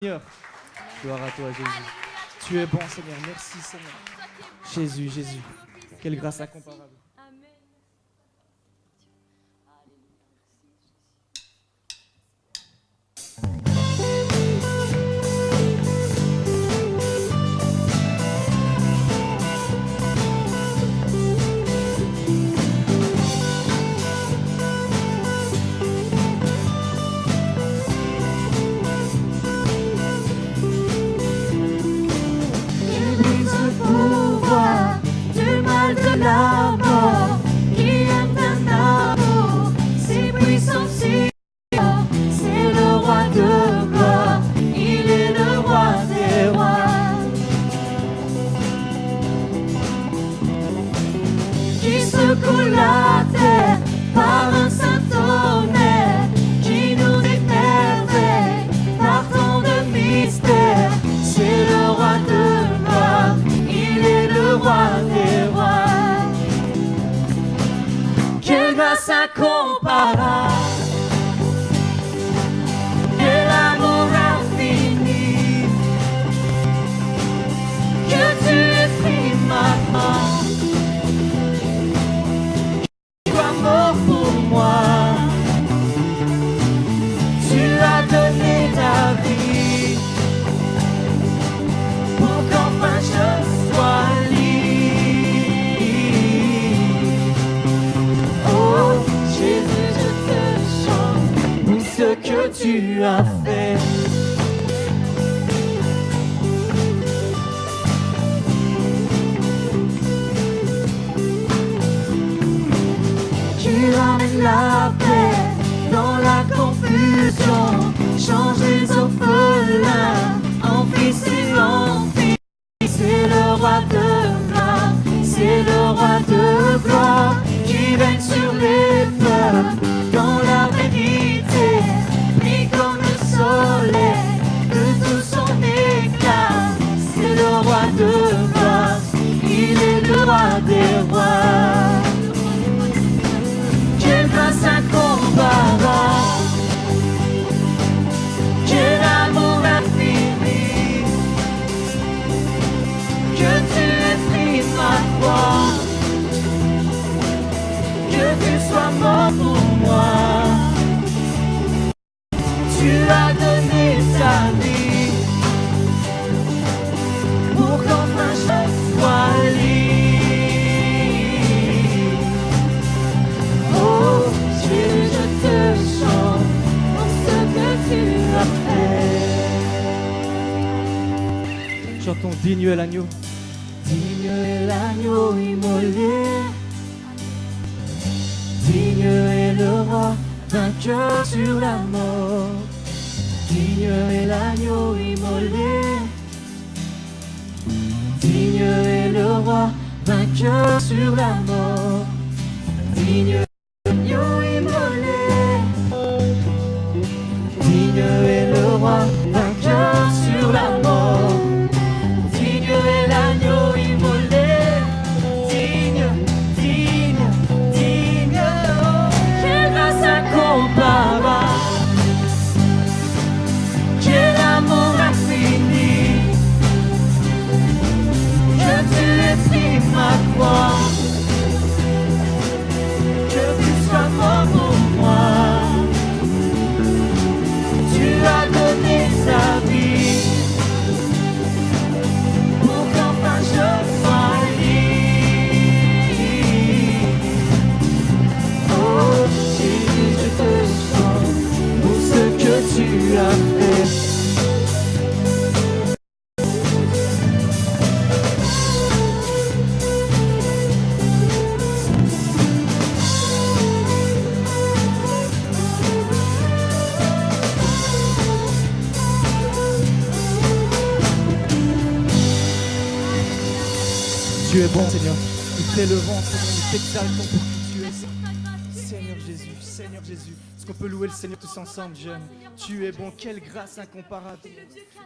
Seigneur. Gloire à toi, Jésus. Tu es bon, Seigneur. Merci, Seigneur. Jésus, Jésus. Quelle grâce incomparable. La mort qui aime un amour si puissant, si fort, c'est le roi de gloire, il est le roi des rois, qui secoue la terre par un saint tonnerre, qui nous émerveille par tant de mystères, c'est le roi de gloire, il est le roi des rois. Quelle grâce incomparable, quel amour infini, que tu aies pris maintenant, tu es mort pour moi, tu as donné ta vie, pour qu'enfin je sois libre. Ce que tu as fait, tu ramènes la paix dans la confusion, change les orphelins en fils et en filles. C'est le roi de gloire, c'est le roi de gloire qui règne sur les peuples dans la vérité, brille comme le soleil de tout son éclat. C'est le roi de gloire, il est le roi des rois. Quelle grâce incomparable, quel amour infini, que tu aies pris ma croix, que tu sois mort pour moi, tu as donné ta vie, pour qu'enfin je sois libre. Oh Jésus, je te chante pour ce que tu as fait. Chantons digne est l'agneau. Digne est l'agneau immolé, digne est le roi vainqueur sur la mort. Digne est l'agneau immolé, digne est le roi vainqueur sur la mort. Digne est l'agneau immolé, digne est le roi vainqueur sur la mort. Digne est l'agneau immolé, digne, digne, digne, oh, quelle grâce incomparable, quel amour infini, que tu aies pris ma croix, que tu sois mort pour moi, tu as donné ta vie, pour qu'enfin je sois libre. Oh Jésus, je te chante pour ce que tu as fait. Tu es bon, Seigneur. Nous t'élevons, Seigneur. Nous t'exaltons pour qui tu es. Seigneur Jésus, Seigneur Jésus. Est-ce qu'on peut louer le Seigneur tous ensemble, jeunes? Tu es bon. Quelle grâce incomparable.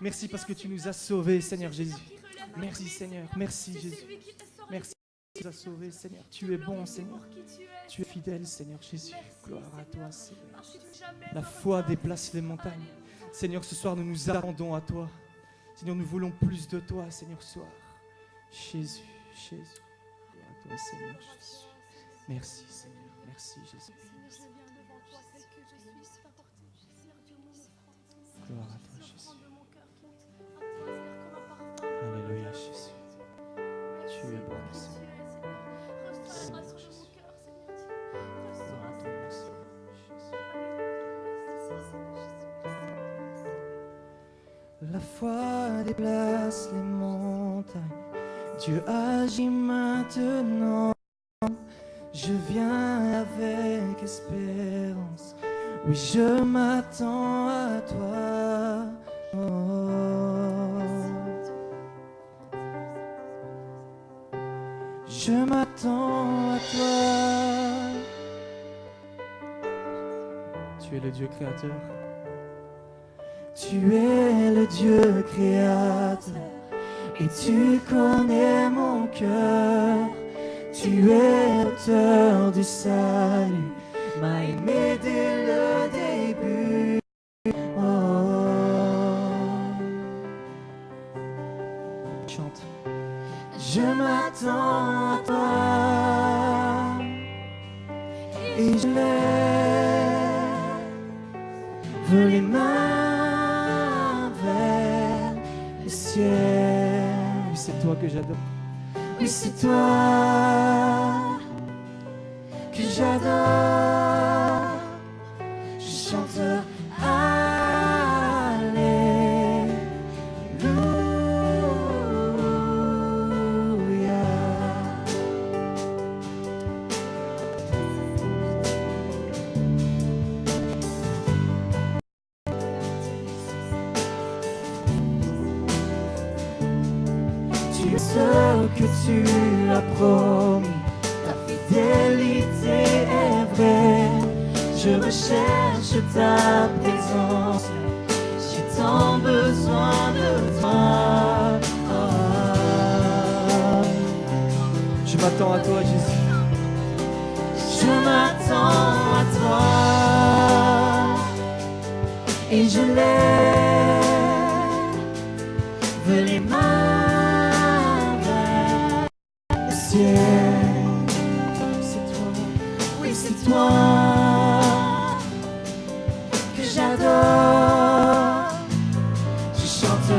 Merci parce que tu nous as sauvés, Seigneur Jésus. Merci, Seigneur. Merci, Jésus. Merci. Tu nous as sauvés, Seigneur. Tu es bon, Seigneur. Tu es fidèle, Seigneur Jésus. Gloire à toi, Seigneur. La foi déplace les montagnes. Seigneur, ce soir, nous nous attendons à toi. Seigneur, nous voulons plus de toi, Seigneur, ce soir. Jésus, Jésus. Gloire à toi, Seigneur Jésus. Merci, Seigneur. Merci, Jésus. Gloire à toi, Jésus. Alléluia, Jésus. Tu es bon, Seigneur. Seigneur Jésus. Gloire à toi, Seigneur Jésus. La foi déplace les montagnes. Dieu agit maintenant. Je viens avec espérance. Oui, je m'attends à toi. Oh. Je m'attends à toi. Tu es le Dieu créateur. Tu es le Dieu créateur. Et tu connais mon cœur. Tu es l'auteur du salut. M'as aimé dès le début. Oh. Chante. Je m'attends à toi. Et je lève les mains vers le ciel. Oui, c'est toi que j'adore. Oui, c'est toi que j'adore. Je chante Alléluia. Tu es ce que tu as promis. Ta fidélité est vraie. Je recherche ta présence. J'ai tant besoin de toi. Oh. Je m'attends à toi, Jésus. Je m'attends à toi. Et je lève les mains vers le ciel. C'est toi, oui, c'est toi que j'adore. Je chante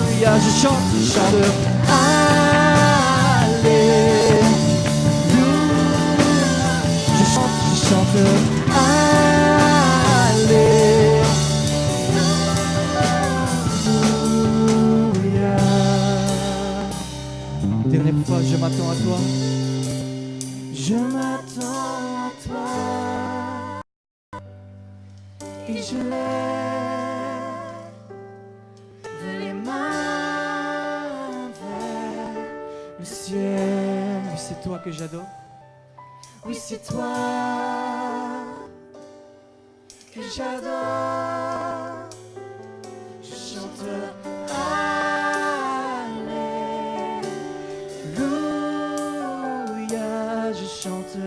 Alléluia, je chante, Dernière fois, je m'attends à toi. Je m'attends à toi et je lève les mains vers le ciel. Oui, c'est toi que j'adore. Oui, c'est toi que j'adore. Je chante Alléluia. Je chante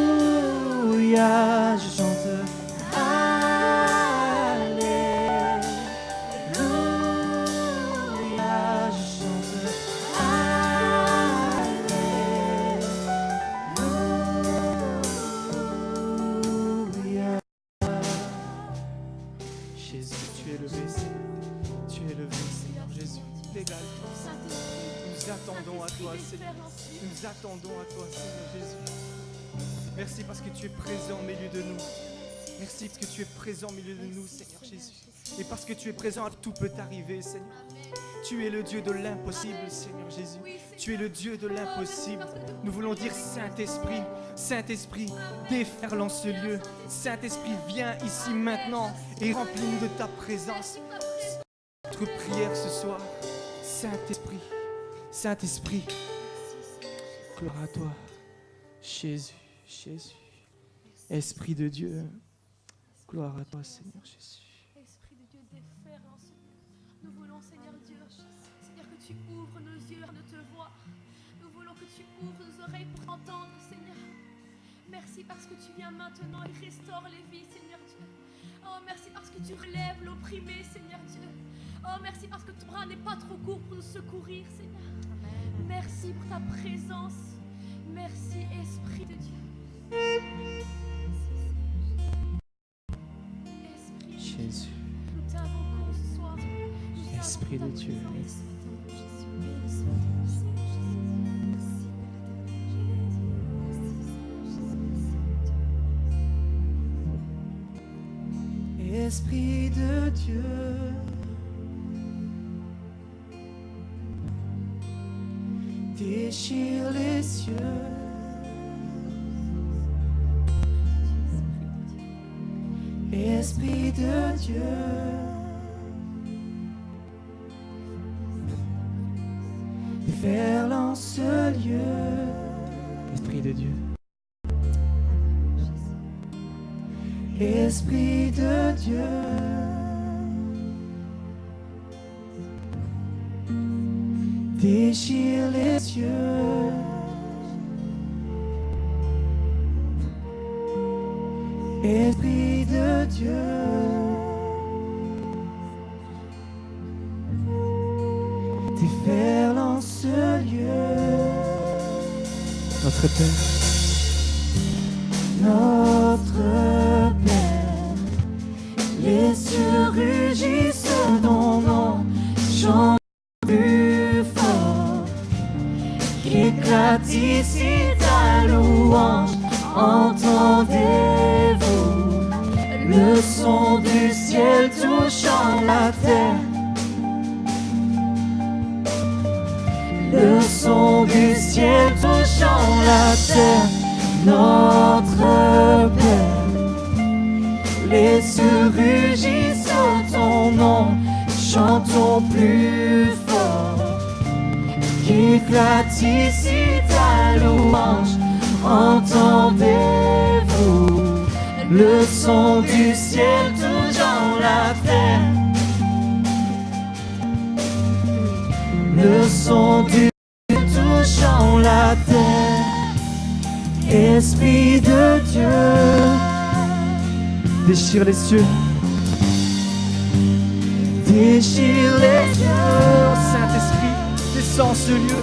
Alléluia. Je chante Alléluia. Je chante Alléluia. Jésus, tu es élevé, Seigneur. Tu es élevé, Seigneur Jésus. Égale-toi. Nous attendons à toi, Seigneur. Nous attendons à toi, Seigneur Jésus. Merci parce que tu es présent au milieu de nous. Merci parce que tu es présent au milieu de nous, Seigneur Jésus. Et parce que tu es présent, tout peut arriver, Seigneur. Tu es le Dieu de l'impossible, Seigneur Jésus. Tu es le Dieu de l'impossible. Nous voulons dire Saint-Esprit, Saint-Esprit, déferle ce lieu. Saint-Esprit, viens ici maintenant et remplis-nous de ta présence. Notre prière ce soir, Saint-Esprit, Saint-Esprit, gloire à toi, Jésus, Jésus, Esprit de Dieu, gloire à toi, Seigneur Jésus. Esprit de Dieu, déferle en ce lieu. Nous voulons, Seigneur Dieu, Seigneur, que tu ouvres nos yeux de te voir. Nous voulons que tu ouvres nos oreilles pour t'entendre, Seigneur. Merci parce que tu viens maintenant et restaures les vies, Seigneur Dieu. Oh, merci parce que tu relèves l'opprimé, Seigneur Dieu. Oh, merci parce que ton bras n'est pas trop court pour nous secourir, Seigneur. Merci pour ta présence. Merci, Esprit de Dieu. Esprit de Dieu. Jésus, Nous t'invoquons ce soir. Nous Esprit de t'invoquons ta Dieu. présence. Esprit de Dieu, déchire les cieux. Esprit de Dieu, déferle en ce lieu. Esprit de Dieu, Esprit de Dieu, déchire les cieux. Esprit de Dieu, déferle en ce lieu. notre Père, Notre Père, les cieux rugissent ton nom, chante plus fort, qu'éclate ici ta louange, entendez-vous le son du ciel touchant la terre. Le son du ciel touchant la terre, notre Père. Les cieux rugissent ton nom, chantons plus fort. Qu'éclate ici ta louange, entendez-vous le son du ciel touchant la terre. Le son du touchant la terre, Esprit de Dieu, déchire les cieux. déchire les cieux. Saint-Esprit, descends ce lieu.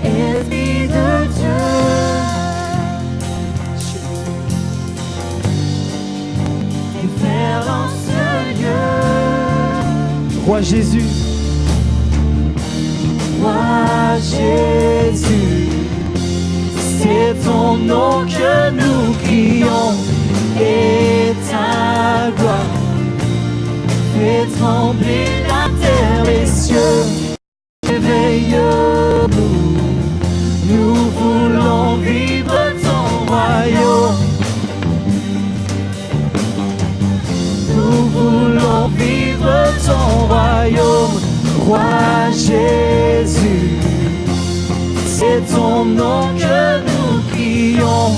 Esprit de Dieu, déferle en ce lieu. Roi Jésus, Roi Jésus, c'est ton nom que nous crions et ta gloire Fais trembler la terre, les cieux. Réveille-nous. Nous voulons vivre ton royaume. Nous voulons vivre ton royaume, Roi Jésus. C'est ton nom que nous prions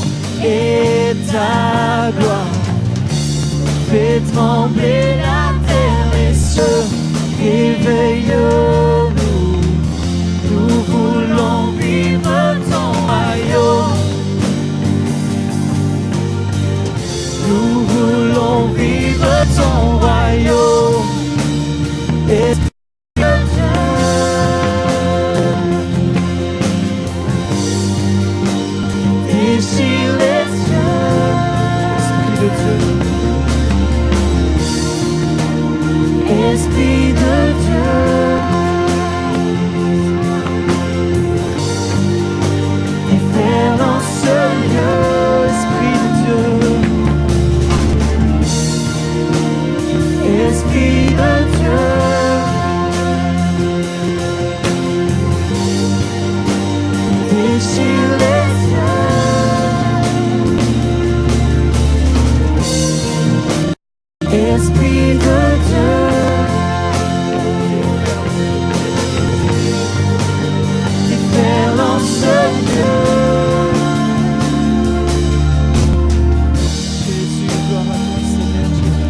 et ta gloire. Fais trembler la terre, les cieux. Réveille-nous. Nous voulons vivre ton royaume. Nous voulons vivre ton royaume. Esprit de Dieu, déchire les cieux. Esprit de Dieu, Esprit de Dieu, déferle ce lieu. Esprit de Dieu, Esprit de Dieu, déchire les cieux. Esprit de Dieu, déferle ce lieu. Jésus, gloire à toi, Seigneur Jésus.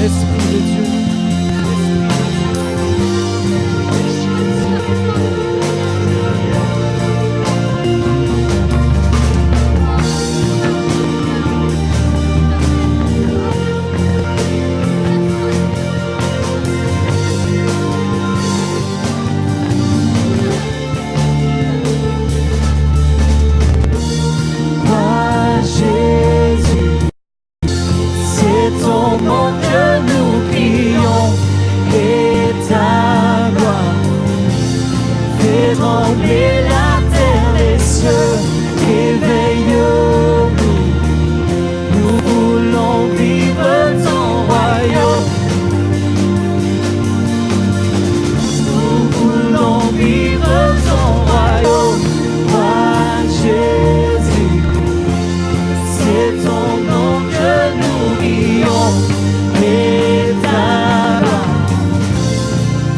Esprit de Dieu, Roi Jésus, c'est ton nom que nous prions et ta gloire. Fais trembler la terre, les cieux. Réveille-nous. Nous voulons vivre ton royaume. Nous voulons vivre ton royaume, Roi Jésus. C'est ton nom que nous prions et ta gloire.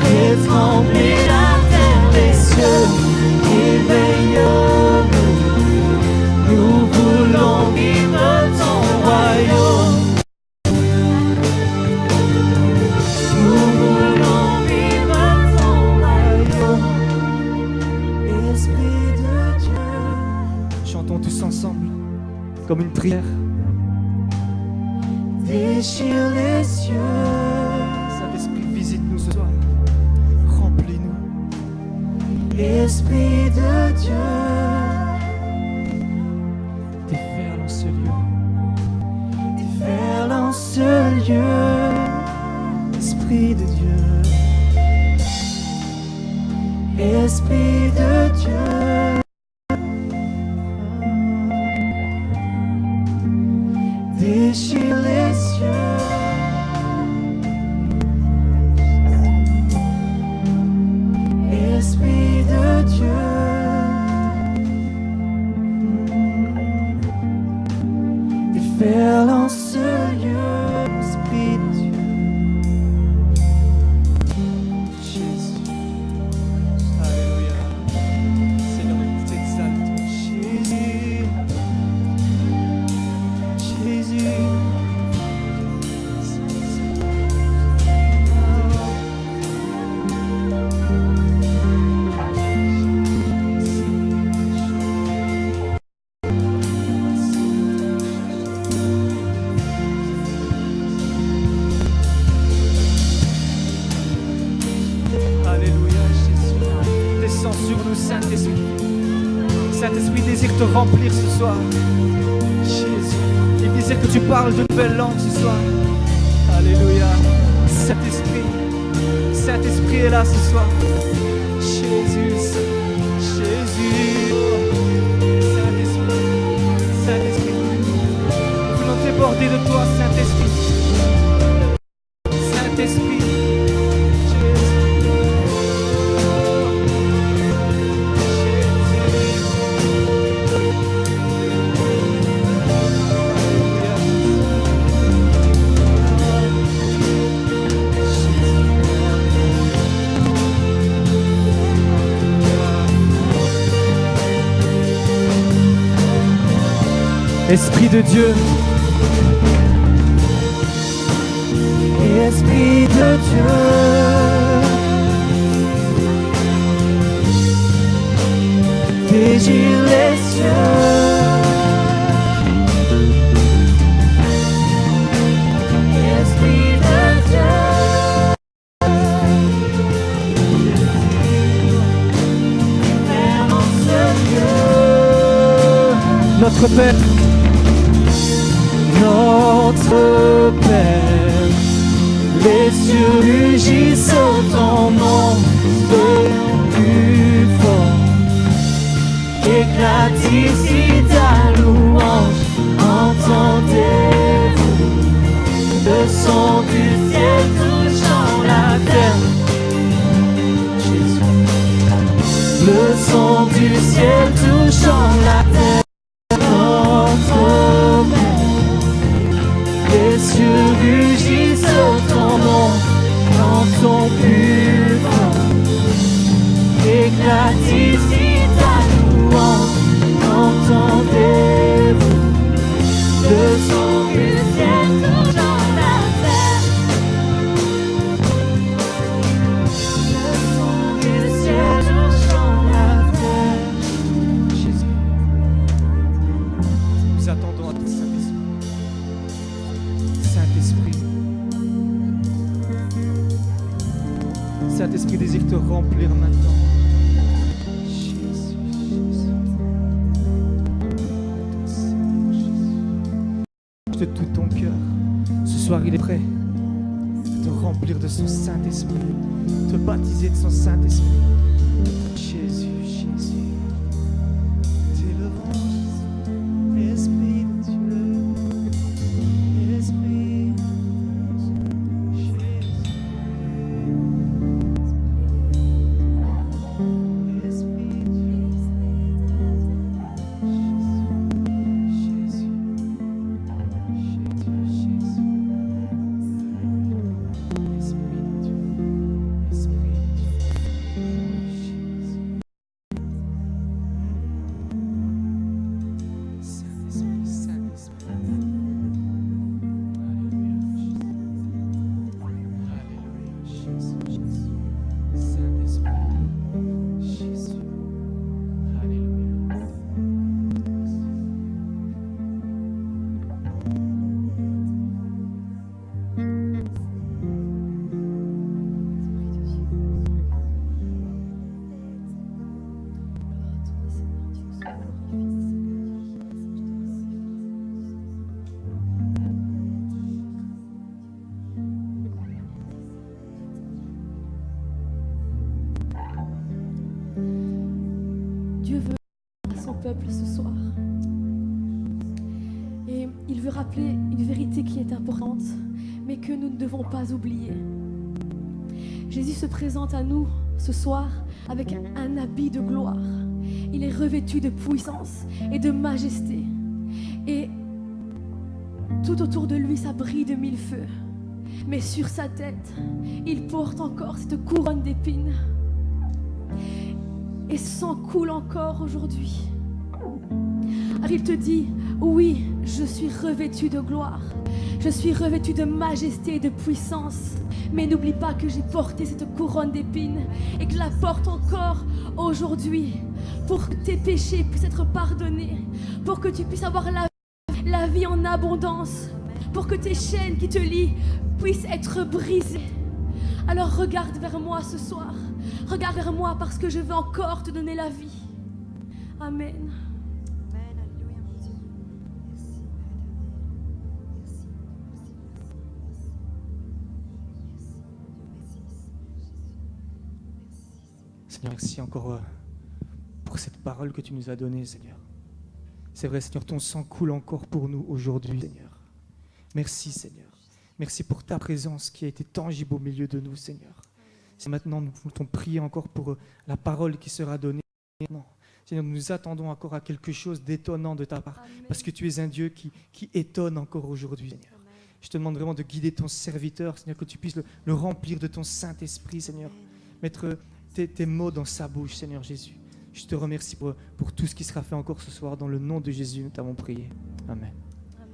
Fais trembler la terre, les cieux. Réveille-nous. Nous voulons vivre ton royaume. Nous voulons vivre ton royaume. Esprit de Dieu. chantons tous ensemble, comme une prière. Déchire les cieux. Saint-Esprit, visite-nous ce soir, remplis-nous. Esprit de Dieu, Déferle en ce lieu. déferle en ce lieu. Esprit de Dieu, Esprit de Dieu, déchire les cieux. Esprit de Dieu, déferle en ce lieu. Esprit de Dieu, Jésus. Alléluia. Seigneur, nous t'exaltons. Jésus. Jésus. Alléluia, Jésus. Descends sur nous, Saint-Esprit. Saint-Esprit désire te remplir ce soir. Jésus. Il désire que tu parles de nouvelles langues ce soir. Alléluia. Saint-Esprit. Saint-Esprit est là ce soir. Jésus. Jésus. Saint-Esprit. Saint-Esprit. Nous voulons déborder de toi, Saint-Esprit. Esprit de Dieu, Esprit de Dieu, dégire les cieux. Esprit de Dieu, Père en ce lieu. notre Père, Notre Père, les cieux rugissent ton nom, plus fort. Éclate ici ta louange, entendez-vous le son du ciel touchant la terre. Jésus. Le son du ciel touchant la terre. Notre Père, les cieux rugissent ton nom, chantons plus fort. Éclate ici ta louange, entendez-vous le son du ciel touchant la terre. Le son du ciel touchant la terre. Jésus, nous attendons à ton Saint-Esprit. Saint-Esprit, Saint-Esprit désire te remplir maintenant. Jésus, Jésus. De tout ton cœur, ce soir il est prêt à te remplir de son Saint-Esprit, te baptiser de son Saint-Esprit. Jésus, Jésus, t'élevons, Esprit de Dieu, Esprit de Jésus, Esprit de Dieu, Jésus. Dieu veut à son peuple ce soir. Et il veut rappeler une vérité qui est importante, mais que nous ne devons pas oublier. Jésus se présente à nous ce soir avec un habit de gloire. Il est revêtu de puissance et de majesté. Et tout autour de lui, ça brille de mille feux. Mais sur sa tête, il porte encore cette couronne d'épines. Et sang coule encore aujourd'hui. Alors il te dit, oui, je suis revêtu de gloire. Je suis revêtu de majesté et de puissance. Mais n'oublie pas que j'ai porté cette couronne d'épines et que je la porte encore aujourd'hui pour que tes péchés puissent être pardonnés, pour que tu puisses avoir la vie en abondance, pour que tes chaînes qui te lient puissent être brisées. Alors regarde vers moi ce soir. Regarde vers moi parce que je veux encore te donner la vie. Amen. Seigneur, merci encore pour cette parole que tu nous as donnée, Seigneur. C'est vrai, Seigneur, ton sang coule encore pour nous aujourd'hui, Seigneur. Merci, Seigneur. Merci pour ta présence qui a été tangible au milieu de nous, Seigneur. C'est maintenant, nous voulons prier encore pour la parole qui sera donnée. Seigneur, nous attendons encore à quelque chose d'étonnant de ta part, parce que tu es un Dieu qui étonne encore aujourd'hui, Seigneur. Je te demande vraiment de guider ton serviteur, Seigneur, que tu puisses le remplir de ton Saint-Esprit, Seigneur. Mettre tes mots dans sa bouche, Seigneur Jésus. Je te remercie pour tout ce qui sera fait encore ce soir. Dans le nom de Jésus, nous t'avons prié. Amen. Amen.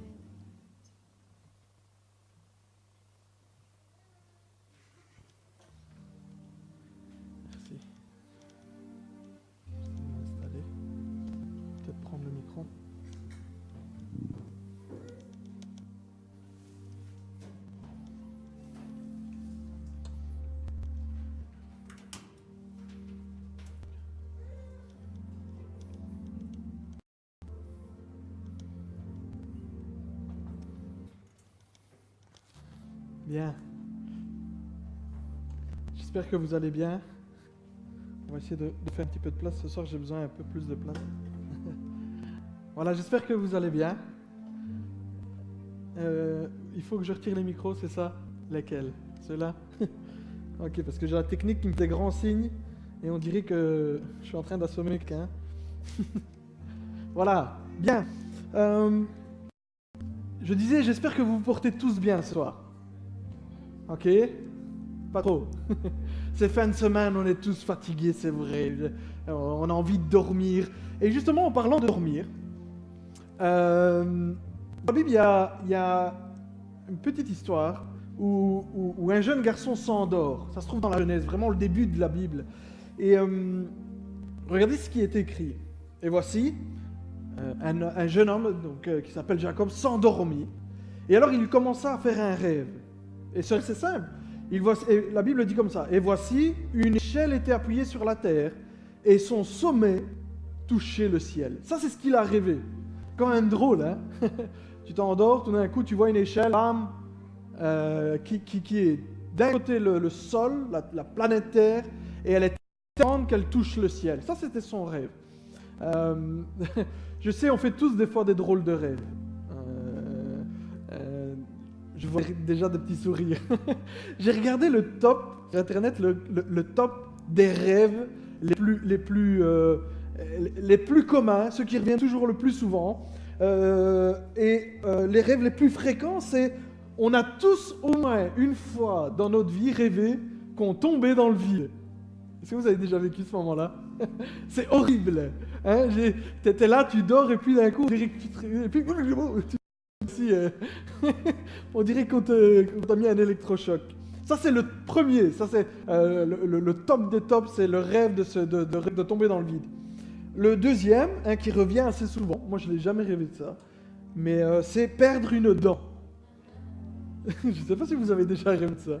Merci. Je vais m'installer. Peut-être prendre le micro. Bien. J'espère que vous allez bien. On va essayer de faire un petit peu de place. Ce soir, j'ai besoin un peu plus de place. Voilà, j'espère que vous allez bien. Il faut que je retire les micros, c'est ça? Lesquels? Ceux-là? Ok, parce que j'ai la technique qui me fait grand signe et on dirait que je suis en train d'assommer quelqu'un. Voilà, bien. Je disais, j'espère que vous vous portez tous bien ce soir. Ok? Pas trop. C'est fin de semaine, on est tous fatigués, c'est vrai. On a envie de dormir. Et justement, en parlant de dormir, dans la Bible, il y a une petite histoire où un jeune garçon s'endort. Ça se trouve dans la Genèse, vraiment le début de la Bible. Et regardez ce qui est écrit. Et voici, un jeune homme qui s'appelle Jacob s'endormit. Et alors il commença à faire un rêve. Et c'est simple. Et la Bible dit comme ça. Et voici, une échelle était appuyée sur la terre et son sommet touchait le ciel. Ça, c'est ce qu'il a rêvé. Quand même drôle, hein? Tu t'endors, tout d'un coup, tu vois une échelle bam, qui est d'un côté le sol, la planète Terre, et elle est tellement grande qu'elle touche le ciel. Ça, c'était son rêve. Je sais, on fait tous des fois des drôles de rêves. Je vois déjà des petits sourires. J'ai regardé le top sur Internet, le top des rêves les plus communs, ceux qui reviennent toujours le plus souvent. Les rêves les plus fréquents, c'est on a tous au moins une fois dans notre vie rêvé qu'on tombait dans le vide. Est-ce que vous avez déjà vécu ce moment-là? C'est horrible. Hein? T'étais là, tu dors et puis d'un coup, on dirait que tu te réveilles. Et puis, on dirait qu'on t'a mis un électrochoc. Ça, c'est le premier. Ça, c'est le top des tops. C'est le rêve de tomber dans le vide. Le deuxième, qui revient assez souvent, moi je n'ai jamais rêvé de ça, mais c'est perdre une dent. Je ne sais pas si vous avez déjà rêvé de ça.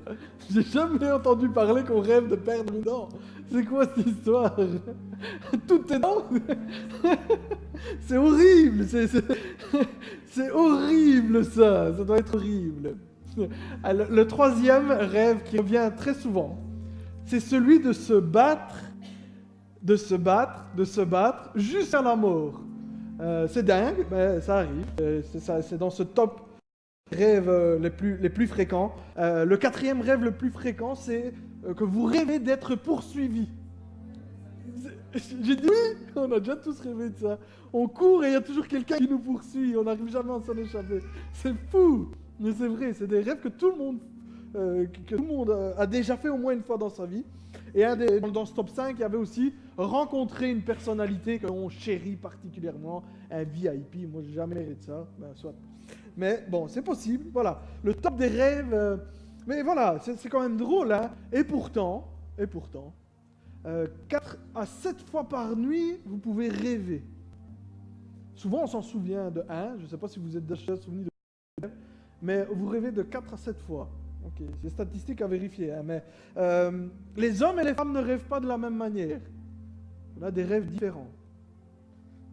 J'ai jamais entendu parler qu'on rêve de perdre une dent. C'est quoi cette histoire? Toutes tes dents? C'est horrible. C'est horrible ça. Ça doit être horrible. Le troisième rêve qui revient très souvent, c'est celui de se battre jusqu'à la mort. C'est dingue, mais ça arrive. C'est dans ce top rêves les plus fréquents. Le quatrième rêve le plus fréquent, c'est que vous rêvez d'être poursuivi. J'ai dit oui, on a déjà tous rêvé de ça. On court et il y a toujours quelqu'un qui nous poursuit. On n'arrive jamais à s'en échapper. C'est fou, mais c'est vrai. C'est des rêves que tout le monde a déjà fait au moins une fois dans sa vie. Et dans ce top 5, il y avait aussi rencontrer une personnalité qu'on chérit particulièrement, un VIP. Moi, j'ai jamais rêvé de ça. Soit. Mais bon, c'est possible. Voilà, le top des rêves. Mais voilà, c'est quand même drôle, hein. Et pourtant, 4 à 7 fois par nuit, vous pouvez rêver. Souvent, on s'en souvient de 1. Je ne sais pas si vous êtes déjà souvenu de 1, mais vous rêvez de 4 à 7 fois. Ok, c'est statistique à vérifier, hein, mais les hommes et les femmes ne rêvent pas de la même manière. On a des rêves différents.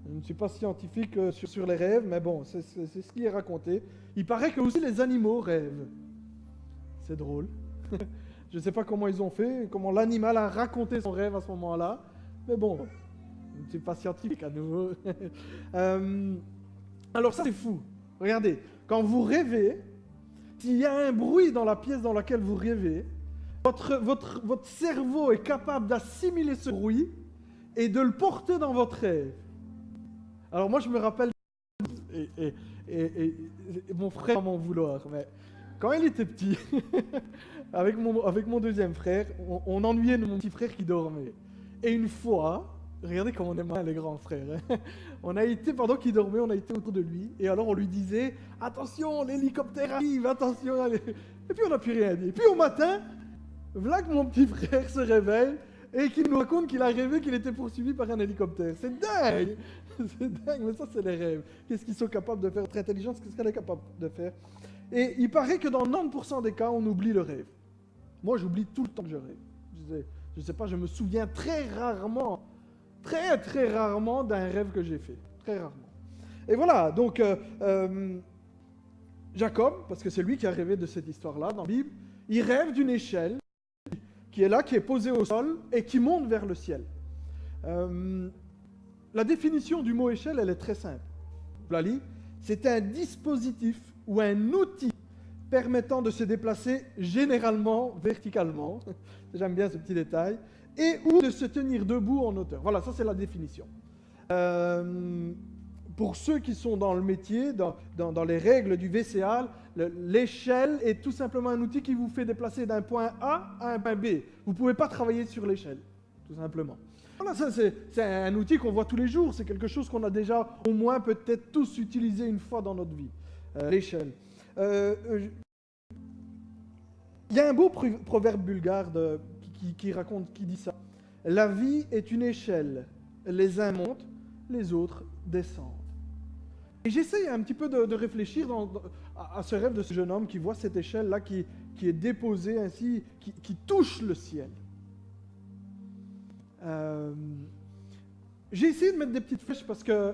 Je ne suis pas scientifique sur les rêves, mais bon, c'est ce qui est raconté. Il paraît que aussi les animaux rêvent. C'est drôle. Je ne sais pas comment ils ont fait, comment l'animal a raconté son rêve à ce moment-là, mais bon, je ne suis pas scientifique à nouveau. Alors ça, c'est fou. Regardez, quand vous rêvez, s'il y a un bruit dans la pièce dans laquelle vous rêvez, votre cerveau est capable d'assimiler ce bruit et de le porter dans votre rêve. Alors moi, je me rappelle, et mon frère va m'en vouloir, mais quand il était petit, avec mon deuxième frère, on ennuyait mon petit frère qui dormait. Et une fois, regardez comment on est malin les grands frères. Hein. On a été, pendant qu'il dormait, on a été autour de lui. Et alors on lui disait, attention, l'hélicoptère arrive, attention. Allez. Et puis on n'a plus rien dit. Et puis au matin, voilà que mon petit frère se réveille et qu'il nous raconte qu'il a rêvé qu'il était poursuivi par un hélicoptère. C'est dingue. C'est dingue, mais ça c'est les rêves. Qu'est-ce qu'ils sont capables de faire? Notre intelligence, qu'est-ce qu'elle est capable de faire? Et il paraît que dans 90% des cas, on oublie le rêve. Moi, j'oublie tout le temps que je rêve. Je sais pas, je me souviens très rarement d'un rêve que j'ai fait. Très rarement. Et voilà, donc Jacob, parce que c'est lui qui a rêvé de cette histoire-là dans la Bible, il rêve d'une échelle qui est là, qui est posée au sol et qui monte vers le ciel. La définition du mot échelle, elle est très simple. Je la lis. C'est un dispositif ou un outil permettant de se déplacer généralement verticalement, j'aime bien ce petit détail, et ou de se tenir debout en hauteur. Voilà, ça c'est la définition. Pour ceux qui sont dans le métier, dans les règles du VCA, l'échelle est tout simplement un outil qui vous fait déplacer d'un point A à un point B. Vous ne pouvez pas travailler sur l'échelle, tout simplement. Voilà, ça c'est un outil qu'on voit tous les jours, c'est quelque chose qu'on a déjà au moins peut-être tous utilisé une fois dans notre vie, l'échelle. Il y a un beau proverbe bulgare qui dit ça. La vie est une échelle. Les uns montent, les autres descendent. Et j'essaye un petit peu de réfléchir à ce rêve de ce jeune homme qui voit cette échelle-là qui est déposée ainsi, qui touche le ciel. J'ai essayé de mettre des petites flèches parce que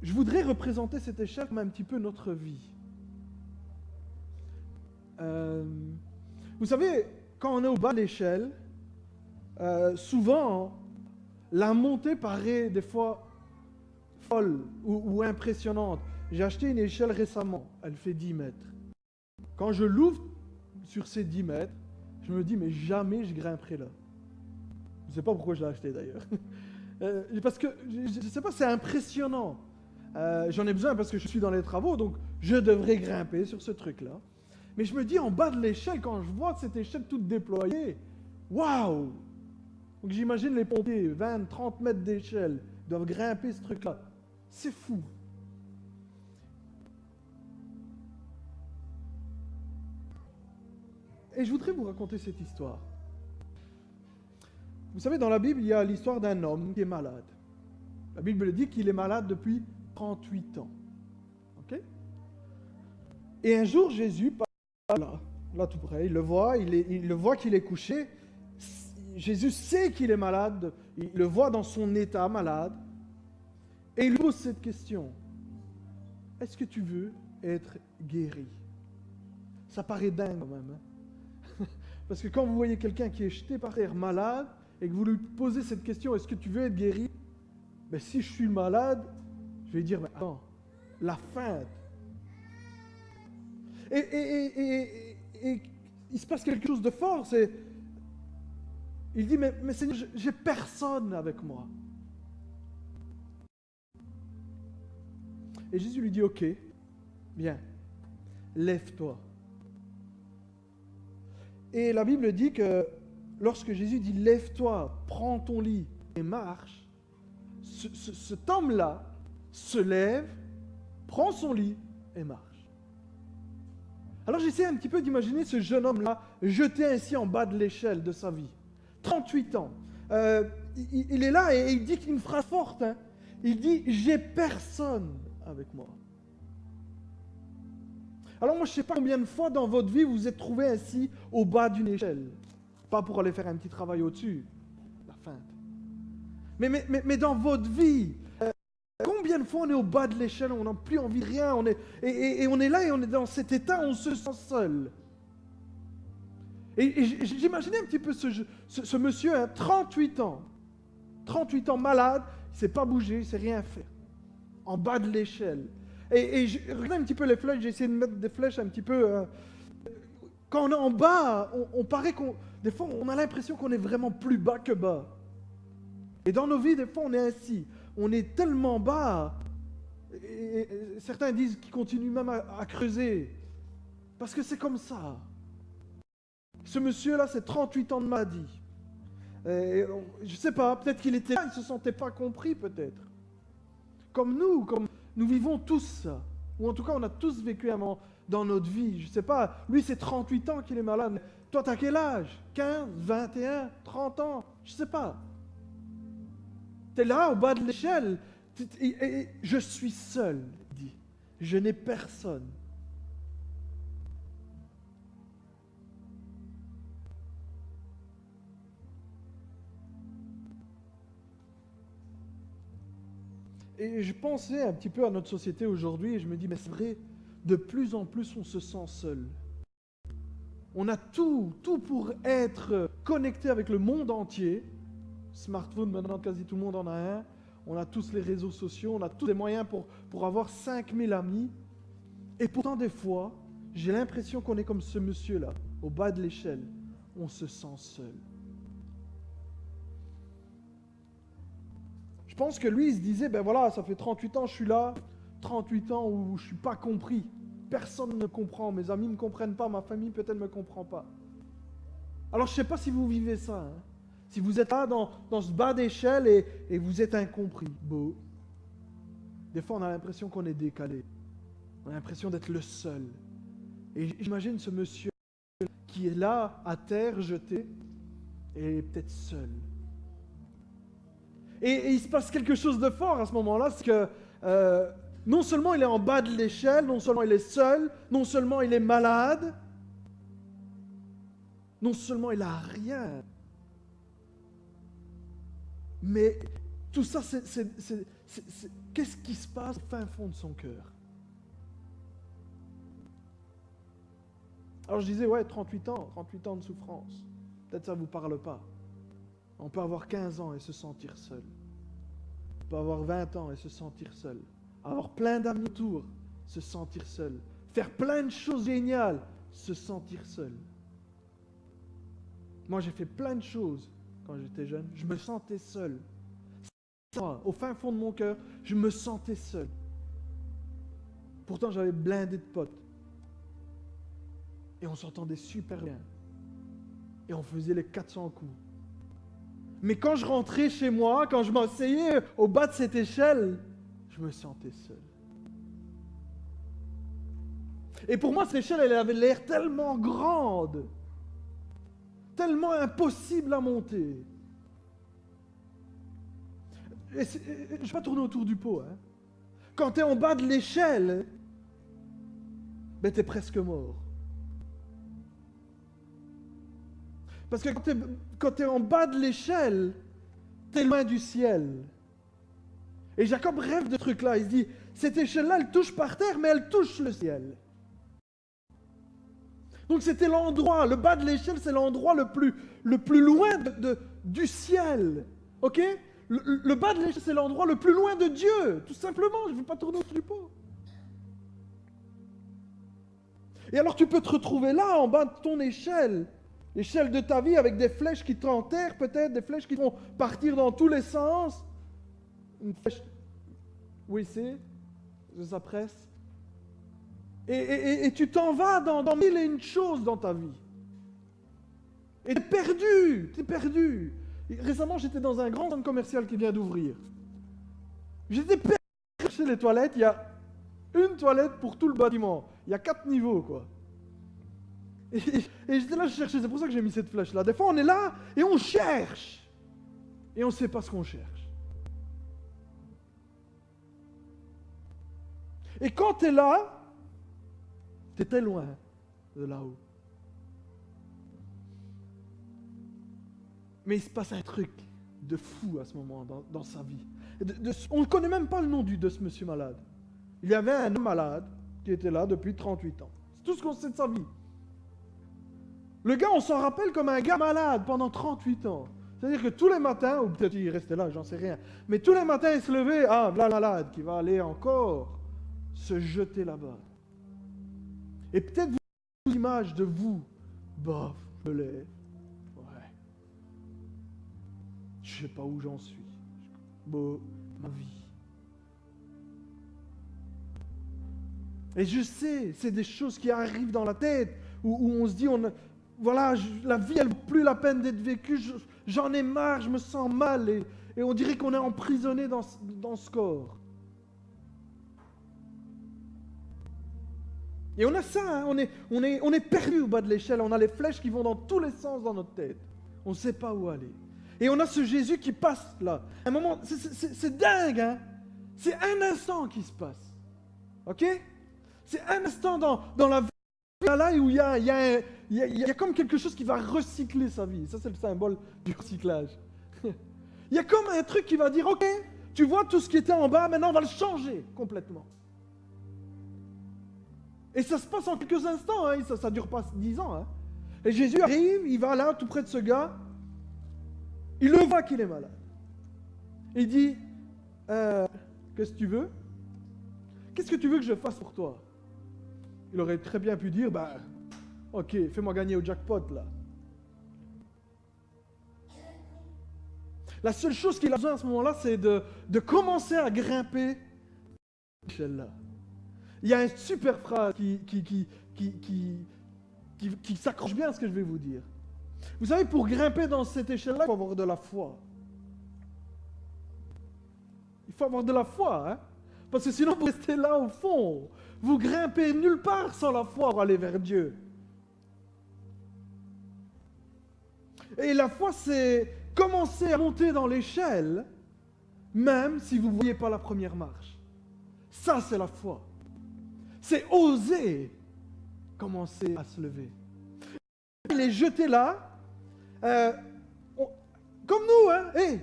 je voudrais représenter cette échelle comme un petit peu notre vie. Vous savez, quand on est au bas de l'échelle, souvent, la montée paraît des fois folle ou impressionnante. J'ai acheté une échelle récemment, elle fait 10 mètres. Quand je l'ouvre sur ces 10 mètres, je me dis, mais jamais je grimperai là. Je ne sais pas pourquoi je l'ai acheté d'ailleurs. Parce que, je ne sais pas, c'est impressionnant. J'en ai besoin parce que je suis dans les travaux, donc je devrais grimper sur ce truc-là. Mais je me dis, en bas de l'échelle, quand je vois cette échelle toute déployée, waouh! Donc j'imagine les pompiers, 20, 30 mètres d'échelle, doivent grimper ce truc-là. C'est fou. Et je voudrais vous raconter cette histoire. Vous savez, dans la Bible, il y a l'histoire d'un homme qui est malade. La Bible dit qu'il est malade depuis 38 ans. Ok? Et un jour, Jésus passe là tout près, il le voit qu'il est couché. Jésus sait qu'il est malade, il le voit dans son état malade, et il lui pose cette question. Est-ce que tu veux être guéri? Ça paraît dingue quand même. Hein? Parce que quand vous voyez quelqu'un qui est jeté par terre malade, et que vous lui posez cette question, est-ce que tu veux être guéri? Ben, si je suis malade, je vais dire, mais attends, la feinte. Et il se passe quelque chose de fort, il dit, mais Seigneur, j'ai personne avec moi. Et Jésus lui dit, ok, viens, lève-toi. Et la Bible dit que lorsque Jésus dit, lève-toi, prends ton lit et marche, cet homme-là se lève, prend son lit et marche. Alors j'essaie un petit peu d'imaginer ce jeune homme-là jeté ainsi en bas de l'échelle de sa vie. 38 ans. Il est là et il dit une phrase forte. Hein. Il dit, j'ai personne avec moi. Alors moi je ne sais pas combien de fois dans votre vie vous vous êtes trouvé ainsi au bas d'une échelle. Pas pour aller faire un petit travail au-dessus. La feinte. Mais dans votre vie, combien de fois on est au bas de l'échelle, on n'a plus envie de rien, on est là et on est dans cet état, on se sent seul. Et j'imaginais un petit peu ce monsieur, hein, 38 ans malade, il ne s'est pas bougé, il ne sait rien faire, en bas de l'échelle. Et je regarde un petit peu les flèches, j'ai essayé de mettre des flèches un petit peu... quand on est en bas, on paraît des fois on a l'impression qu'on est vraiment plus bas que bas. Et dans nos vies, des fois on est ainsi, on est tellement bas, et certains disent qu'ils continuent même à creuser, parce que c'est comme ça. Ce monsieur-là, c'est 38 ans de maladie. Je sais pas, peut-être qu'il était là, il se sentait pas compris peut-être. Comme nous vivons tous ça. Ou en tout cas, on a tous vécu un moment dans notre vie. Je sais pas, lui c'est 38 ans qu'il est malade. Toi, t'as quel âge? 15, 21, 30 ans? Je sais pas. T'es là, au bas de l'échelle. Et je suis seul, il dit. Je n'ai personne. Et je pensais un petit peu à notre société aujourd'hui et je me dis, mais c'est vrai, de plus en plus on se sent seul. On a tout pour être connecté avec le monde entier. Smartphone, maintenant quasi tout le monde en a un. On a tous les réseaux sociaux, on a tous les moyens pour avoir 5000 amis. Et pourtant des fois, j'ai l'impression qu'on est comme ce monsieur-là, au bas de l'échelle. On se sent seul. Je pense que lui, il se disait, ben voilà, ça fait 38 ans, je suis là, 38 ans où je ne suis pas compris. Personne ne me comprend, mes amis ne me comprennent pas, ma famille peut-être ne me comprend pas. Alors je ne sais pas si vous vivez ça, hein. Si vous êtes là dans ce bas d'échelle et vous êtes incompris. Beau. Des fois, on a l'impression qu'on est décalé. On a l'impression d'être le seul. Et j'imagine ce monsieur qui est là, à terre, jeté, et peut-être seul. Et il se passe quelque chose de fort à ce moment-là, c'est que non seulement il est en bas de l'échelle, non seulement il est seul, non seulement il est malade, non seulement il n'a rien, mais tout ça, qu'est-ce qui se passe au fin fond de son cœur? Alors je disais, ouais, 38 ans de souffrance. Peut-être ça ne vous parle pas. On peut avoir 15 ans et se sentir seul. On peut avoir 20 ans et se sentir seul. Avoir plein d'amis autour, se sentir seul. Faire plein de choses géniales, se sentir seul. Moi, j'ai fait plein de choses quand j'étais jeune. Je me sentais seul. Au fin fond de mon cœur, je me sentais seul. Pourtant, j'avais blindé de potes. Et on s'entendait super bien. Et on faisait les 400 coups. Mais quand je rentrais chez moi, quand je m'asseyais au bas de cette échelle, je me sentais seul. Et pour moi, cette échelle, elle avait l'air tellement grande, tellement impossible à monter. Je ne vais pas tourner autour du pot. Hein. Quand tu es en bas de l'échelle, ben, tu es presque mort. Parce que quand tu es en bas de l'échelle, tu es loin du ciel. Et Jacob rêve de ce truc-là. Il se dit, cette échelle-là, elle touche par terre, mais elle touche le ciel. Donc c'était l'endroit, le bas de l'échelle, c'est l'endroit le plus loin du ciel. Ok? Le bas de l'échelle, c'est l'endroit le plus loin de Dieu. Tout simplement, je ne veux pas tourner autour du pot. Et alors tu peux te retrouver là, en bas de ton échelle. L'échelle de ta vie avec des flèches qui t'enterrent peut-être, des flèches qui vont partir dans tous les sens. Une flèche, oui c'est, ça presse. Et tu t'en vas dans mille et une choses dans ta vie. Et t'es perdu. Et récemment, j'étais dans un grand centre commercial qui vient d'ouvrir. J'étais perdu chez les toilettes, il y a une toilette pour tout le bâtiment. Il y a 4 niveaux, quoi. Et j'étais là, je cherchais, c'est pour ça que j'ai mis cette flèche-là. Des fois, on est là et on cherche. Et on ne sait pas ce qu'on cherche. Et quand tu es là, tu étais loin de là-haut. Mais il se passe un truc de fou à ce moment dans sa vie. On ne connaît même pas le nom de ce monsieur malade. Il y avait un homme malade qui était là depuis 38 ans. C'est tout ce qu'on sait de sa vie. Le gars, on s'en rappelle comme un gars malade pendant 38 ans. C'est-à-dire que tous les matins, ou peut-être il restait là, j'en sais rien, mais tous les matins, il se levait, voilà malade qui va aller encore se jeter là-bas. Et peut-être vous avez l'image de vous, bof, je me lève, ouais, je sais pas où j'en suis, bon, ma vie. Et je sais, c'est des choses qui arrivent dans la tête, où on se dit, voilà, la vie, elle vaut plus la peine d'être vécue, j'en ai marre, je me sens mal, et on dirait qu'on est emprisonné dans ce corps. Et on a ça, hein, on est perdu au bas de l'échelle, on a les flèches qui vont dans tous les sens dans notre tête. On ne sait pas où aller. Et on a ce Jésus qui passe là. Un moment, c'est dingue, hein? C'est un instant qui se passe. Ok? C'est un instant dans la vie là où il y a comme quelque chose qui va recycler sa vie. Ça, c'est le symbole du recyclage. Il y a comme un truc qui va dire, ok, tu vois tout ce qui était en bas, maintenant on va le changer complètement. Et ça se passe en quelques instants, hein, ça ne dure pas 10 ans. Hein. Et Jésus arrive, il va là, tout près de ce gars, il le voit qu'il est malade. Il dit, qu'est-ce que tu veux? Qu'est-ce que tu veux que je fasse pour toi? Il aurait très bien pu dire, bah, ok, fais-moi gagner au jackpot là. La seule chose qu'il a besoin à ce moment-là, c'est de commencer à grimper cette échelle-là. Il y a une super phrase qui s'accroche bien à ce que je vais vous dire. Vous savez, pour grimper dans cette échelle-là, il faut avoir de la foi. Il faut avoir de la foi, hein? Parce que sinon, vous restez là au fond. Vous grimpez nulle part sans la foi pour aller vers Dieu. Et la foi, c'est commencer à monter dans l'échelle, même si vous ne voyez pas la première marche. Ça, c'est la foi. C'est oser commencer à se lever. Il est jeté là, comme nous, hein. Hey,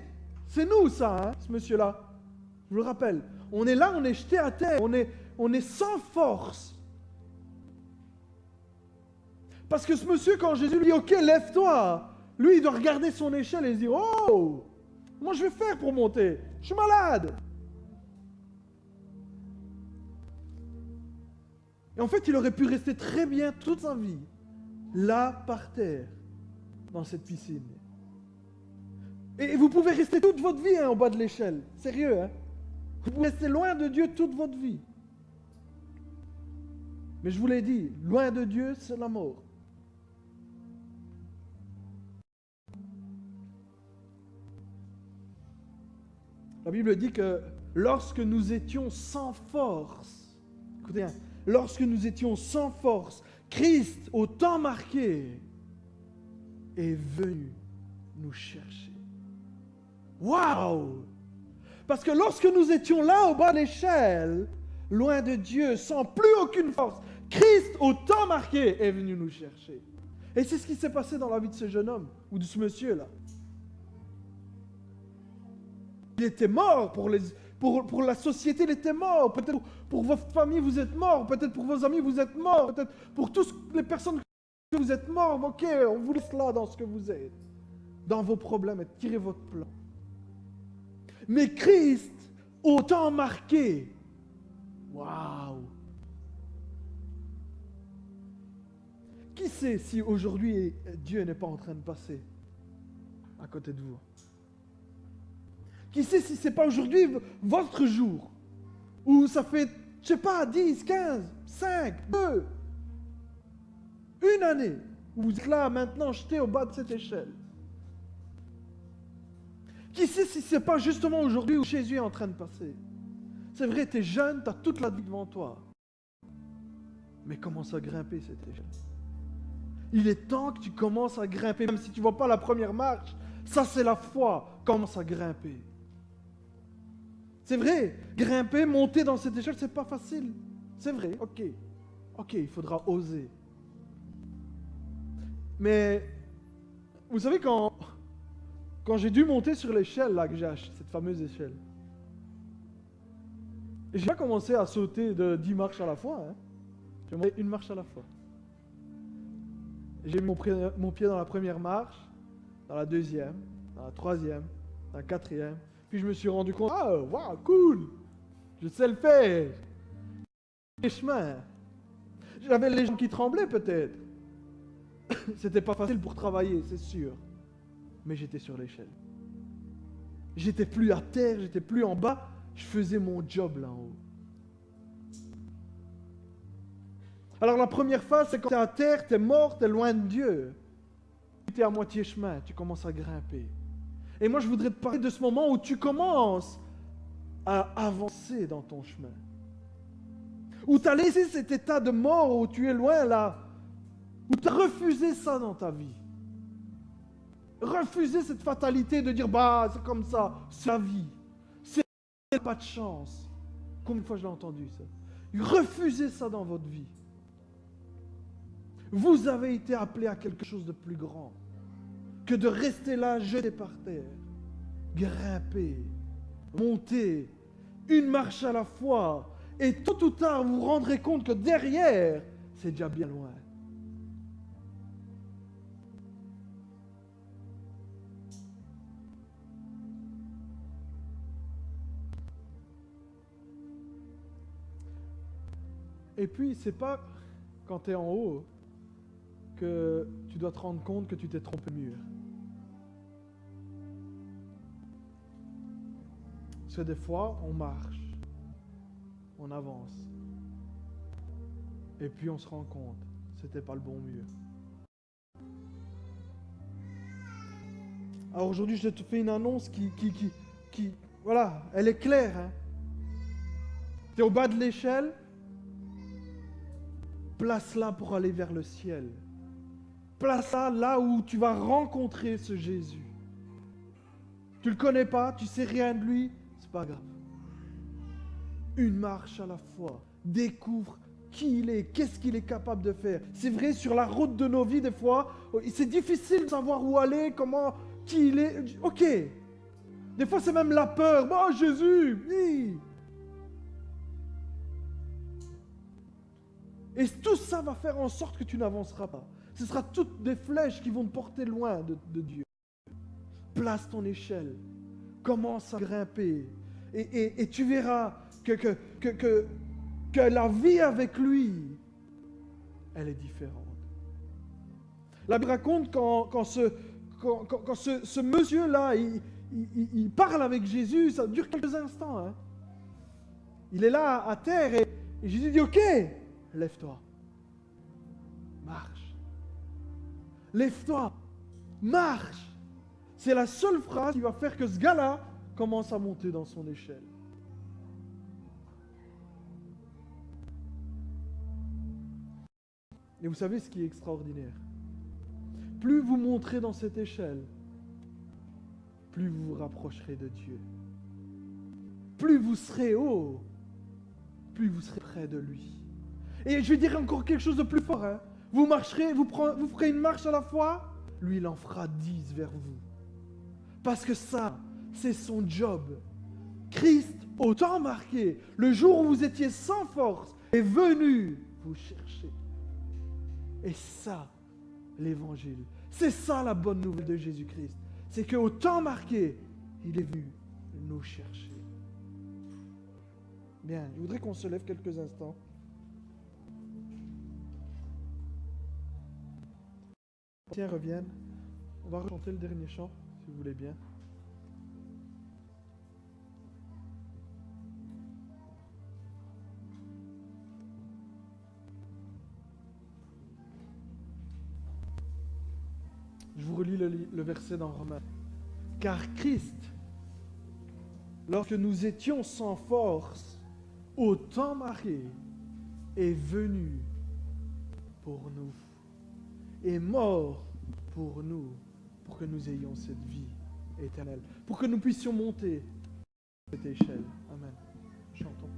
c'est nous ça, hein, ce monsieur-là. Je vous le rappelle. On est là, on est jeté à terre, on est sans force. Parce que ce monsieur, quand Jésus lui dit, ok, lève-toi, lui, il doit regarder son échelle et se dire, oh, comment je vais faire pour monter? Je suis malade. Et en fait, il aurait pu rester très bien toute sa vie, là, par terre, dans cette piscine. Et vous pouvez rester toute votre vie en bas de l'échelle. Sérieux, hein? Vous pouvez rester loin de Dieu toute votre vie. Mais je vous l'ai dit, loin de Dieu, c'est la mort. La Bible dit que lorsque nous étions sans force, écoutez, hein, lorsque nous étions sans force, Christ, au temps marqué, est venu nous chercher. Waouh! Parce que lorsque nous étions là au bas de l'échelle, loin de Dieu, sans plus aucune force, Christ, au temps marqué, est venu nous chercher. Et c'est ce qui s'est passé dans la vie de ce jeune homme, ou de ce monsieur-là. Il était mort pour la société, il était mort. Peut-être pour votre famille, vous êtes mort. Peut-être pour vos amis, vous êtes mort. Peut-être pour toutes les personnes que vous êtes morts. Ok, on vous laisse là dans ce que vous êtes. Dans vos problèmes, et tirez votre plan. Mais Christ, au temps marqué, waouh! Qui sait si aujourd'hui Dieu n'est pas en train de passer à côté de vous? Qui sait si ce n'est pas aujourd'hui votre jour? Ou ça fait, je sais pas, 10, 15, 5, 2, une année, où vous êtes là maintenant jeté au bas de cette échelle. Qui sait si ce n'est pas justement aujourd'hui où Jésus est en train de passer? C'est vrai, tu es jeune, tu as toute la vie devant toi. Mais commence à grimper cette échelle. Il est temps que tu commences à grimper, même si tu ne vois pas la première marche. Ça, c'est la foi. Commence à grimper. C'est vrai, grimper, monter dans cette échelle, c'est pas facile. C'est vrai, ok. Ok, il faudra oser. Mais, vous savez, quand j'ai dû monter sur l'échelle, là, que j'ai acheté, cette fameuse échelle, j'ai pas commencé à sauter de 10 marches à la fois. Hein. J'ai monté une marche à la fois. J'ai mis mon pied dans la première marche, dans la deuxième, dans la troisième, dans la quatrième. Puis je me suis rendu compte, ah, waouh, cool, je sais le faire. Les chemins. J'avais les jambes qui tremblaient peut-être. C'était pas facile pour travailler, c'est sûr. Mais j'étais sur l'échelle. J'étais plus à terre, j'étais plus en bas. Je faisais mon job là en haut. Alors la première phase, c'est quand tu es à terre, tu es mort, tu es loin de Dieu. tu es à moitié chemin, tu commences à grimper. Et moi, je voudrais te parler de ce moment où tu commences à avancer dans ton chemin. Où tu as laissé cet état de mort, où tu es loin là, où tu as refusé ça dans ta vie. Refusé cette fatalité de dire, bah, c'est comme ça, c'est la vie. C'est pas de chance. Combien de fois je l'ai entendu ça? Refusez ça dans votre vie. Vous avez été appelé à quelque chose de plus grand que de rester là, jeté par terre, grimper, monter, une marche à la fois. Et tôt ou tard, vous vous rendrez compte que derrière, c'est déjà bien loin. Et puis, c'est pas quand tu es en haut que tu dois te rendre compte que tu t'es trompé de mur. Parce que des fois, on marche, on avance, et puis on se rend compte que c'était pas le bon mur. Alors aujourd'hui, je te fais une annonce qui voilà, elle est claire. Hein. Tu es au bas de l'échelle, place-la pour aller vers le ciel. Place-la là où tu vas rencontrer ce Jésus. Tu le connais pas, tu sais rien de lui, c'est pas grave. Une marche à la fois. Découvre qui il est, qu'est-ce qu'il est capable de faire. C'est vrai, sur la route de nos vies, des fois, c'est difficile de savoir où aller, comment, qui il est. Ok. Des fois, c'est même la peur. Oh, Jésus, oui. Et tout ça va faire en sorte que tu n'avanceras pas. Ce sera toutes des flèches qui vont te porter loin de Dieu. Place ton échelle. Commence à grimper. Et tu verras que la vie avec lui, elle est différente. La Bible raconte quand ce monsieur-là, il parle avec Jésus, ça dure quelques instants. Hein. Il est là à terre et Jésus dit, ok, lève-toi, marche. Lève-toi, marche. C'est la seule phrase qui va faire que ce gars-là commence à monter dans son échelle. Et vous savez ce qui est extraordinaire? Plus vous monterez dans cette échelle, plus vous vous rapprocherez de Dieu. Plus vous serez haut, plus vous serez près de lui. Et je vais dire encore quelque chose de plus fort. Hein. Vous marcherez, vous ferez une marche à la fois, lui il en fera 10 vers vous. Parce que ça, c'est son job. Christ, au temps marqué, le jour où vous étiez sans force, est venu vous chercher. Et ça, l'évangile, c'est ça la bonne nouvelle de Jésus-Christ. C'est qu'au temps marqué, il est venu nous chercher. Bien, je voudrais qu'on se lève quelques instants. Tiens, reviennent. On va chanter le dernier chant, si vous voulez bien. Je vous relis le verset dans Romains. Car Christ, lorsque nous étions sans force, au temps marqué, est venu pour nous, est mort pour nous, pour que nous ayons cette vie éternelle, pour que nous puissions monter cette échelle. Amen. Chantons.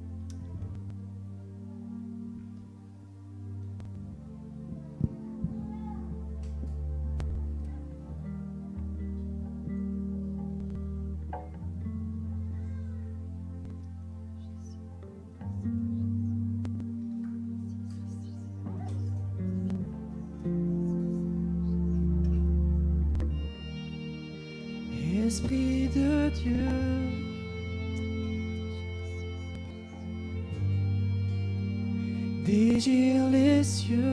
Esprit de Dieu, dégire les cieux,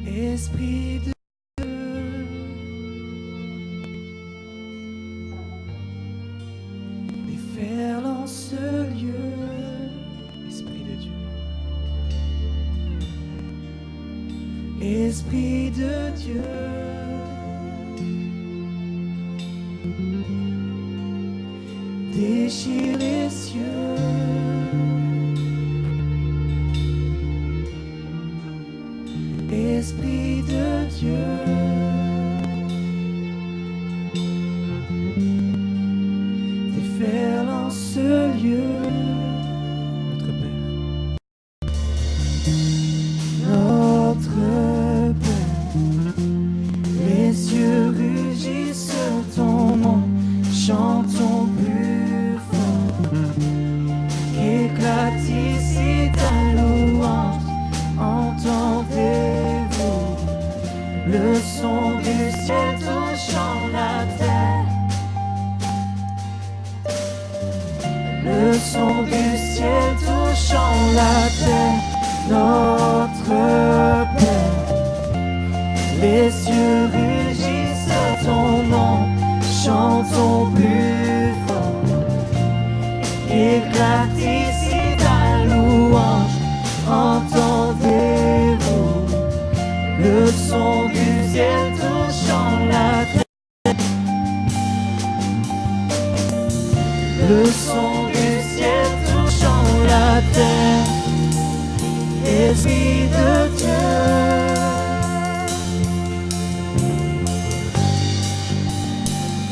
Esprit de Dieu, déferle en ce lieu, Esprit de Dieu. Esprit de Dieu, déchire les cieux. Esprit de Dieu, déferle en ce lieu. Notre Père, Notre Père, les cieux rugissent ton nom, chantons plus fort. Éclate ici ta louange, entendez-vous le son du ciel touchant la terre. Le son du ciel touchant la terre. Notre Père, les cieux rugissent ton nom, chantons plus fort. Éclate ici ta louange, entendez-vous le son du ciel touchant la terre. Le son du ciel touchant la terre. Esprit de Dieu,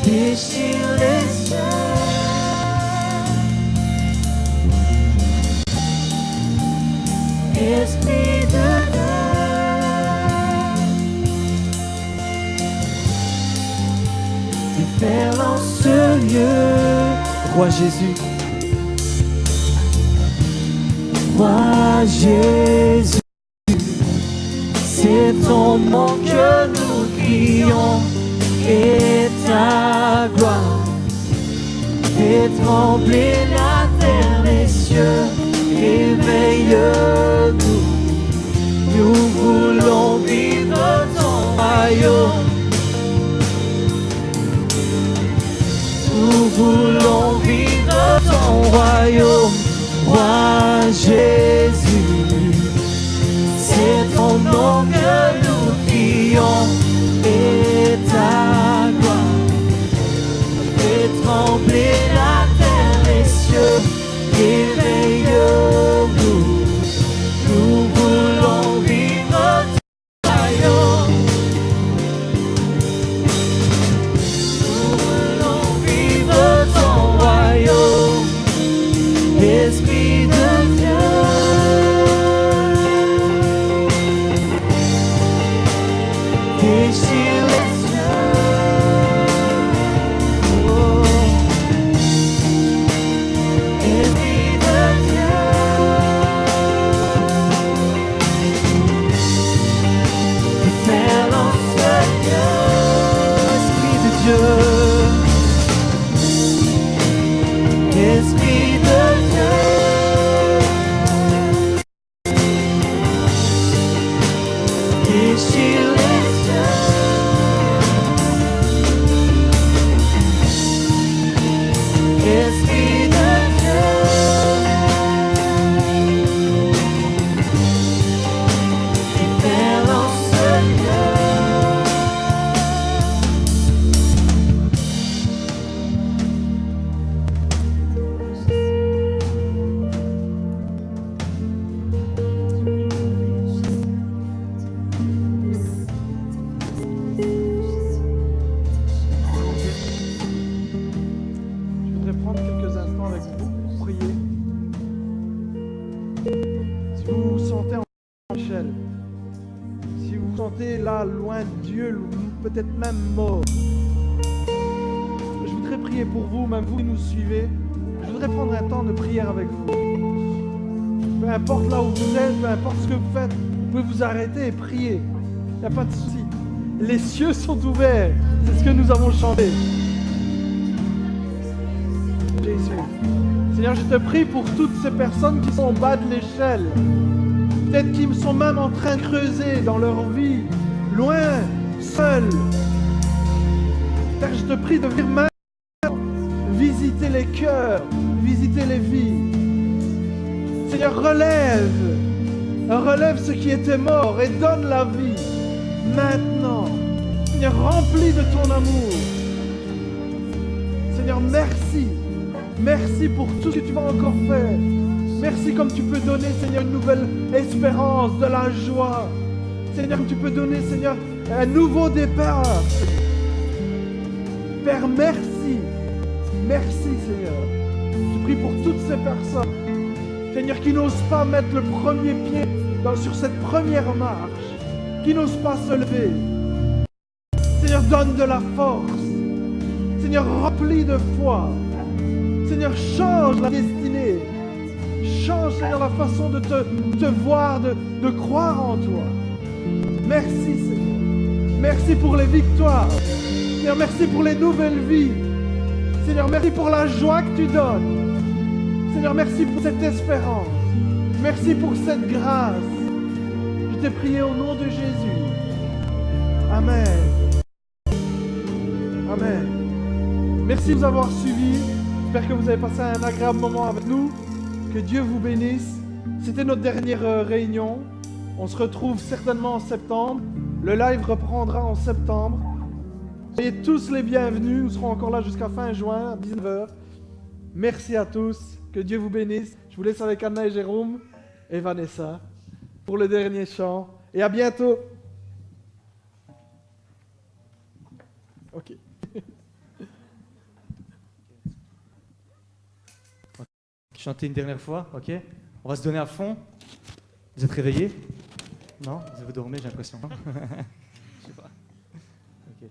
déchire les cieux. Esprit de Dieu, déferle en ce lieu. Roi Jésus, Roi Jésus, c'est ton nom que nous crions, et ta gloire fait trembler la terre, les cieux, réveille-nous. Nous voulons vivre ton royaume. Nous voulons vivre ton royaume. Roi Jésus, c'est ton nom que nous crions, et ta gloire fait trembler la terre, les cieux, éveille-nous. Nous voulons vivre ton royaume. Nous voulons vivre ton royaume. Esprit de Dieu, déchire les cieux. Oh. Esprit de Dieu, déferle en ce lieu. Esprit de Dieu, Esprit de Dieu, déchire les cieux. Esprit de Dieu, déferle en ce lieu. Je voudrais prendre quelques instants avec vous pour prier. Si vous vous sentez en échelle, si vous vous sentez là, loin de Dieu, peut-être même mort, je voudrais prier pour vous, même vous qui nous suivez. Je voudrais prendre un temps de prière avec vous. Peu importe là où vous êtes, peu importe ce que vous faites, vous pouvez vous arrêter et prier. Il n'y a pas de souci. Les cieux sont ouverts. C'est ce que nous avons chanté. Jésus. Seigneur, je te prie pour toutes ces personnes qui sont en bas de l'échelle. Peut-être qui sont même en train de creuser dans leur vie, loin, seuls. Père, je te prie de venir maintenant visiter les cœurs, visiter les vies. Seigneur, relève relève ce qui était mort et donne la vie. Maintenant, Seigneur, remplis de ton amour. Seigneur, merci. Merci pour tout ce que tu vas encore faire. Merci comme tu peux donner, Seigneur, une nouvelle espérance, de la joie. Seigneur, tu peux donner, Seigneur, un nouveau départ. Père, merci. Merci, Seigneur. Je prie pour toutes ces personnes, Seigneur, qui n'osent pas mettre le premier pied sur cette première marche, qui n'osent pas se lever. Seigneur, donne de la force. Seigneur, remplis de foi. Seigneur, change la destinée. Change, Seigneur, la façon de te voir, de croire en toi. Merci, Seigneur. Merci pour les victoires. Seigneur, merci pour les nouvelles vies. Seigneur, merci pour la joie que tu donnes. Seigneur, merci pour cette espérance. Merci pour cette grâce. Je t'ai prié au nom de Jésus. Amen. Amen. Merci de nous avoir suivis. J'espère que vous avez passé un agréable moment avec nous. Que Dieu vous bénisse. C'était notre dernière réunion. On se retrouve certainement en septembre. Le live reprendra en septembre. Soyez tous les bienvenus. Nous serons encore là jusqu'à fin juin, à 19h. Merci à tous. Que Dieu vous bénisse. Je vous laisse avec Anna et Jérôme et Vanessa pour le dernier chant. Et à bientôt. Ok. Chanter une dernière fois, ok? On va se donner à fond. Vous êtes réveillés? Non? Vous dormez, j'ai l'impression. Je sais pas. Ok.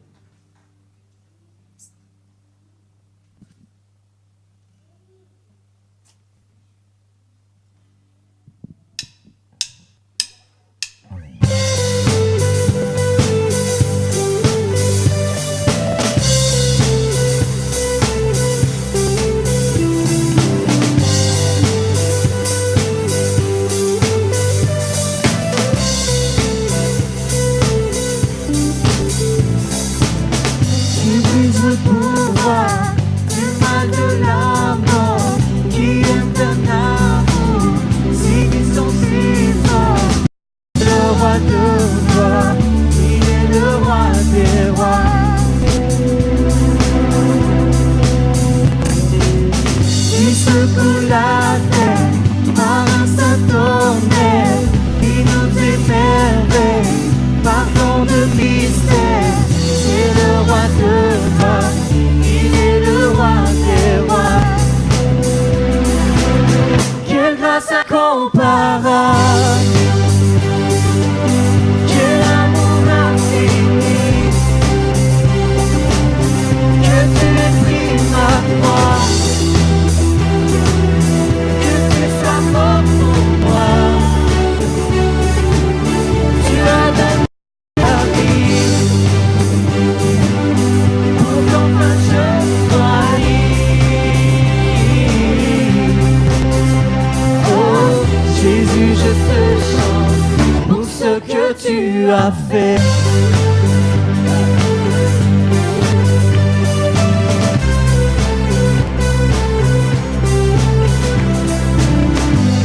Tu as fait.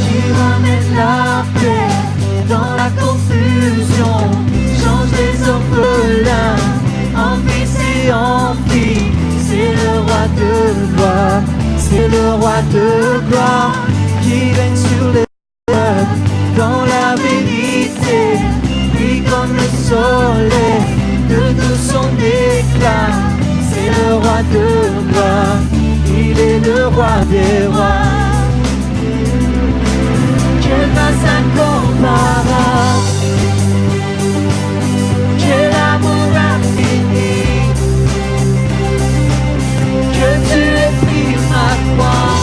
Tu ramènes la paix dans la confusion, change les orphelins en fils et en filles. C'est le roi de gloire, c'est le roi de gloire qui règne sur les peuples dans la vérité. Comme le soleil, de tout son éclat, c'est le roi de gloire, il est le roi des rois. Quelle grâce incomparable, quel amour infini, que tu aies pris ma croix,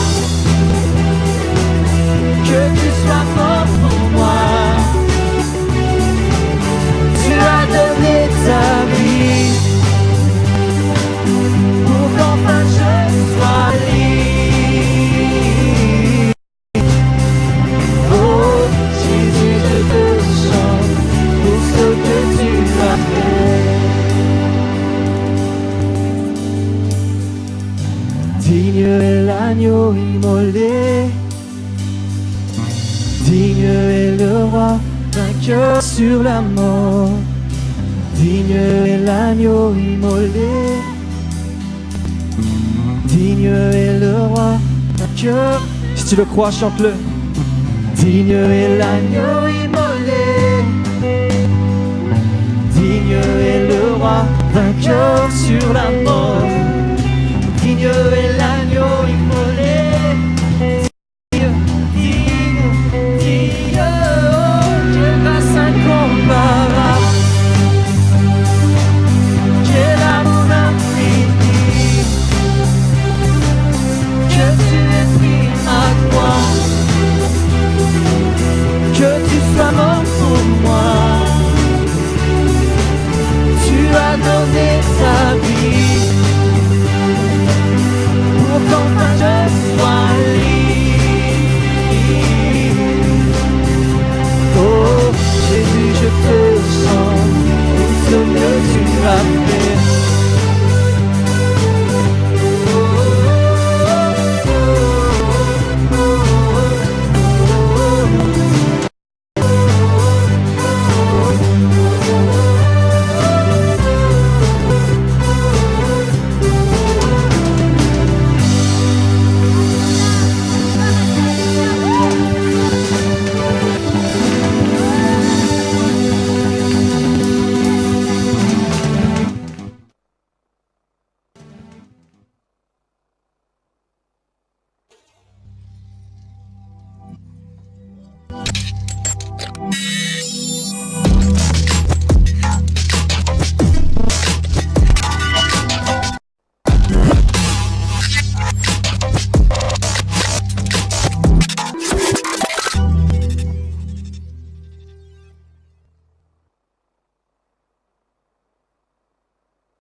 que tu sois mort pour moi. Tu as donné ta vie pour qu'enfin je sois libre. Oh, vainqueur sur la mort. Digne est l'agneau immolé, digne est le roi vainqueur. Si tu le crois, chante-le. Digne est l'agneau immolé, digne est le roi vainqueur sur la mort. Digne est